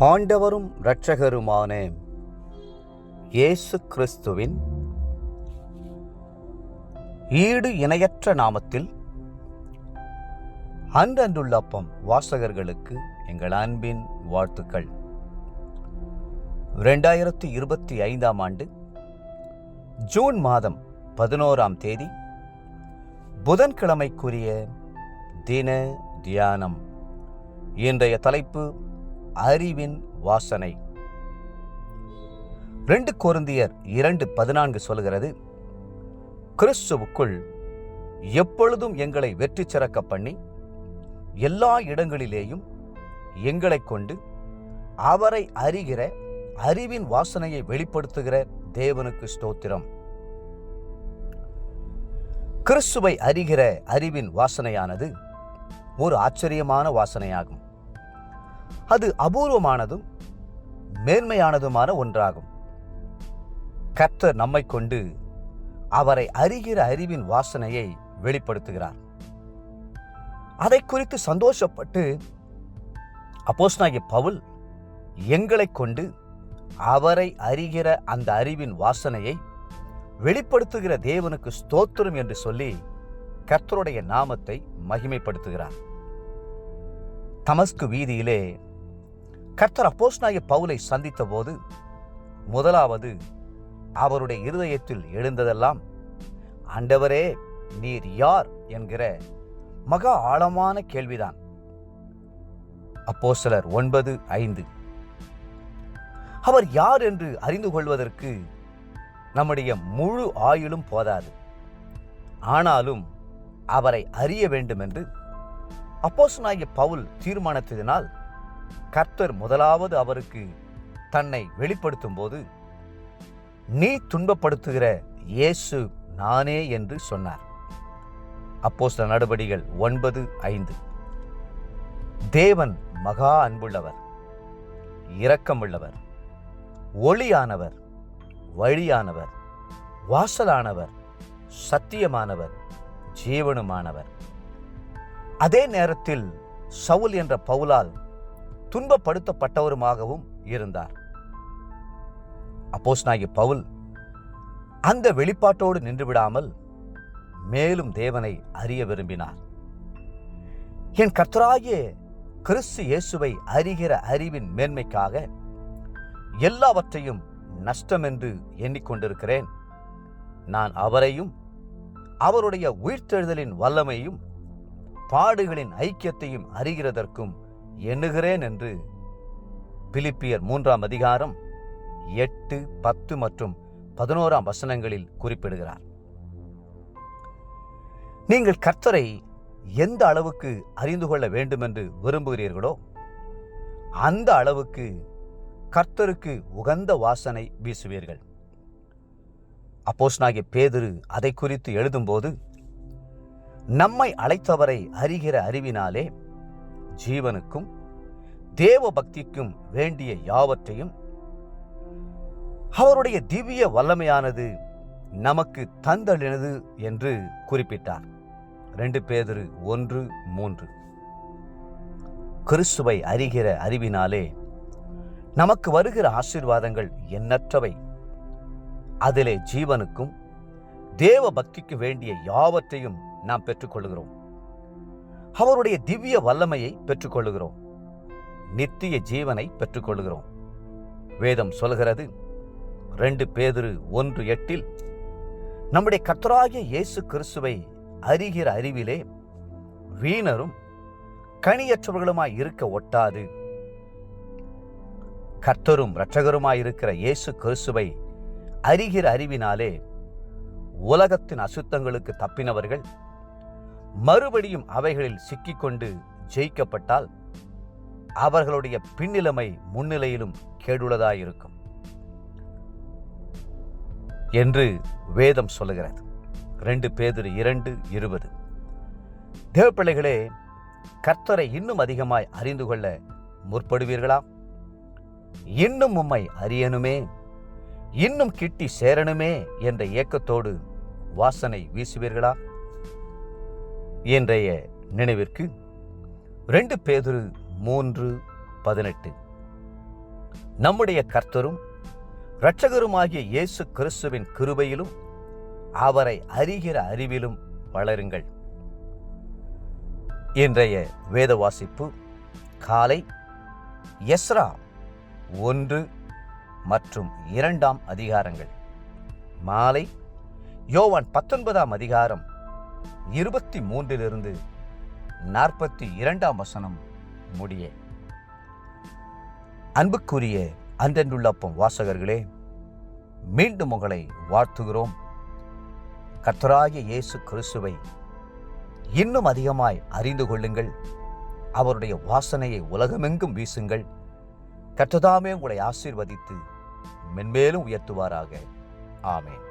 ஆண்டவரும் இரட்சகருமான இயேசு கிறிஸ்துவின் ஈடு இணையற்ற நாமத்தில் அன்றன்றுள்ள அப்பம் வாசகர்களுக்கு எங்கள் அன்பின் வாழ்த்துக்கள். 2025 ஆண்டு ஜூன் மாதம் 11ஆம் தேதி புதன்கிழமைக்குரிய தின தியானம். இன்றைய தலைப்பு அறிவின் வாசனை. 2 கொரிந்தியர் 2:14 சொல்கிறது, கிறிஸ்துவுக்குள் எப்பொழுதும் எங்களை வெற்றி சிறக்க பண்ணி எல்லா இடங்களிலேயும் எங்களை கொண்டு அவரை அறிகிற அறிவின் வாசனையை வெளிப்படுத்துகிற தேவனுக்கு ஸ்தோத்திரம். கிறிஸ்துவை அறிகிற அறிவின் வாசனையானது ஒரு ஆச்சரியமான வாசனையாகும். அது அபூர்வமானதும் மேன்மையானதுமான ஒன்றாகும். கர்த்தர் நம்மை கொண்டு அவரை அறிகிற அறிவின் வாசனையை வெளிப்படுத்துகிறார். அதை குறித்து சந்தோஷப்பட்டு அப்போஸ்தலனாகிய பவுல் எங்களை கொண்டு அவரை அறிகிற அந்த அறிவின் வாசனையை வெளிப்படுத்துகிற தேவனுக்கு ஸ்தோத்திரம் என்று சொல்லி கர்த்தருடைய நாமத்தை மகிமைப்படுத்துகிறார். தமஸ்கு வீதியிலே கர்த்தர் அப்போஸ்தலனாகிய பவுலை சந்தித்த போது முதலாவது அவருடைய இருதயத்தில் எழுந்ததெல்லாம், ஆண்டவரே நீர் யார் என்கிற மகா ஆழமான கேள்விதான். அப்போஸ்தலர் 9:5. அவர் யார் என்று அறிந்து கொள்வதற்கு நம்முடைய முழு ஆயுளும் போதாது. ஆனாலும் அவரை அறிய வேண்டும் என்று அப்போஸ்தலனாகிய பவுல் தீர்மானித்ததினால் கர்த்தர் முதலாவது அவருக்கு தன்னை வெளிப்படுத்தும் போது, நீ துன்பப்படுத்துகிற இயேசு நானே என்று சொன்னார். அப்போஸ்தலர் நடபடிகள் 9:5. தேவன் மகா அன்புள்ளவர், இரக்கமுள்ளவர், ஒளியானவர், வழியானவர், வாசலானவர், சத்தியமானவர், ஜீவனுமானவர். அதே நேரத்தில் சவுல் என்ற பவுலால் துன்பப்படுத்தப்பட்டவருமாகவும் இருந்தார். அப்போஸ்தலனாகிய பவுல் அந்த வெளிப்பாட்டோடு நின்று விடாமல் மேலும் தேவனை அறிய விரும்பினார். என் கர்த்தராகிய கிறிஸ்து இயேசுவை அறிகிற அறிவின் மேன்மைக்காக எல்லாவற்றையும் நஷ்டம் என்று எண்ணிக்கொண்டிருக்கிறேன். நான் அவரையும் அவருடைய உயிர்த்தெழுதலின் வல்லமையும் பாடுகளின் ஐக்கியத்தையும் அறிகிறதற்கும் எண்ணுகிறேன் என்று பிலிப்பியர் 3ஆம் அதிகாரம் 8, 10 மற்றும் 11ஆம் வசனங்களில் குறிப்பிடுகிறார். நீங்கள் கர்த்தரை எந்த அளவுக்கு அறிந்து கொள்ள வேண்டும் என்று விரும்புகிறீர்களோ அந்த அளவுக்கு கர்த்தருக்கு உகந்த வாசனை வீசுவீர்கள். அப்போஸ்தலனாகிய பேதுரு அதை குறித்து எழுதும்போது, நம்மை அழைத்தவரை அறிகிற அறிவினாலே ஜீவனுக்கும் தேவ பக்திக்கும் வேண்டிய யாவற்றையும் அவருடைய திவ்ய வல்லமையானது நமக்கு தந்தளினது என்று குறிப்பிட்டார். 2 பேதுரு 1:3. கிறிஸ்துவை அறிகிற அறிவினாலே நமக்கு வருகிற ஆசீர்வாதங்கள் எண்ணற்றவை. அதிலே ஜீவனுக்கும் தேவ பக்திக்கு வேண்டிய யாவற்றையும் நாம் பெற்றுக்கொள்கிறோம். அவருடைய திவ்ய வல்லமையை பெற்றுக்கொள்கிறோம். நித்திய ஜீவனை பெற்றுக்கொள்கிறோம். வேதம் சொல்கிறது 2 பேதுரு 1:8, நம்முடைய கர்த்தராகிய இயேசு கிறிஸ்துவை அறிகிற அறிவிலே வீணரும் கனியற்றவர்களுமாய் இருக்க ஒட்டாது. கர்த்தரும் இரட்சகருமாய் இருக்கிற இயேசு கிறிஸ்துவை அறிகிற அறிவினாலே உலகத்தின் அசுத்தங்களுக்கு தப்பினவர்கள் மறுபடியும் அவைகளில் சிக்கிக்கொண்டு ஜெயிக்கப்பட்டால் அவர்களுடைய பின்னிலைமை முன்னிலையிலும் கேடுள்ளதாயிருக்கும் என்று வேதம் சொல்லுகிறது. 2 பேதுரு 2:20. தேவப்பிள்ளைகளே, கர்த்தரை இன்னும் அதிகமாய் அறிந்து கொள்ள முற்படுவீர்களா? இன்னும் உம்மை அறியணுமே, இன்னும் கிட்டி சேரணுமே என்ற ஏக்கத்தோடு வாசனை வீசுவீர்களா? இன்றைய நினைவிற்கு 2 பேதுரு 3:18. நம்முடைய கர்த்தரும் இரட்சகருமாகிய இயேசு கிறிஸ்துவின் கிருபையிலும் அவரை அறிகிற அறிவிலும் வளருங்கள். இன்றைய வேத வாசிப்பு காலை எஸ்ரா 1 மற்றும் 2 அதிகாரங்கள், மாலை யோவான் 19 அதிகாரம் 23 42 முடிய. அன்புக்குரிய அன்றென்றுள்ளப்பம் வாசகர்களே, மீண்டும் உங்களை வாழ்த்துகிறோம். கர்த்தராகிய இயேசு கிறிஸ்துவை இன்னும் அதிகமாய் அறிந்து கொள்ளுங்கள். அவருடைய வாசனையை உலகமெங்கும் வீசுங்கள். கர்த்ததாமே உங்களை ஆசீர்வதித்து மென்மேலும் உயர்த்துவாராக. ஆமென்.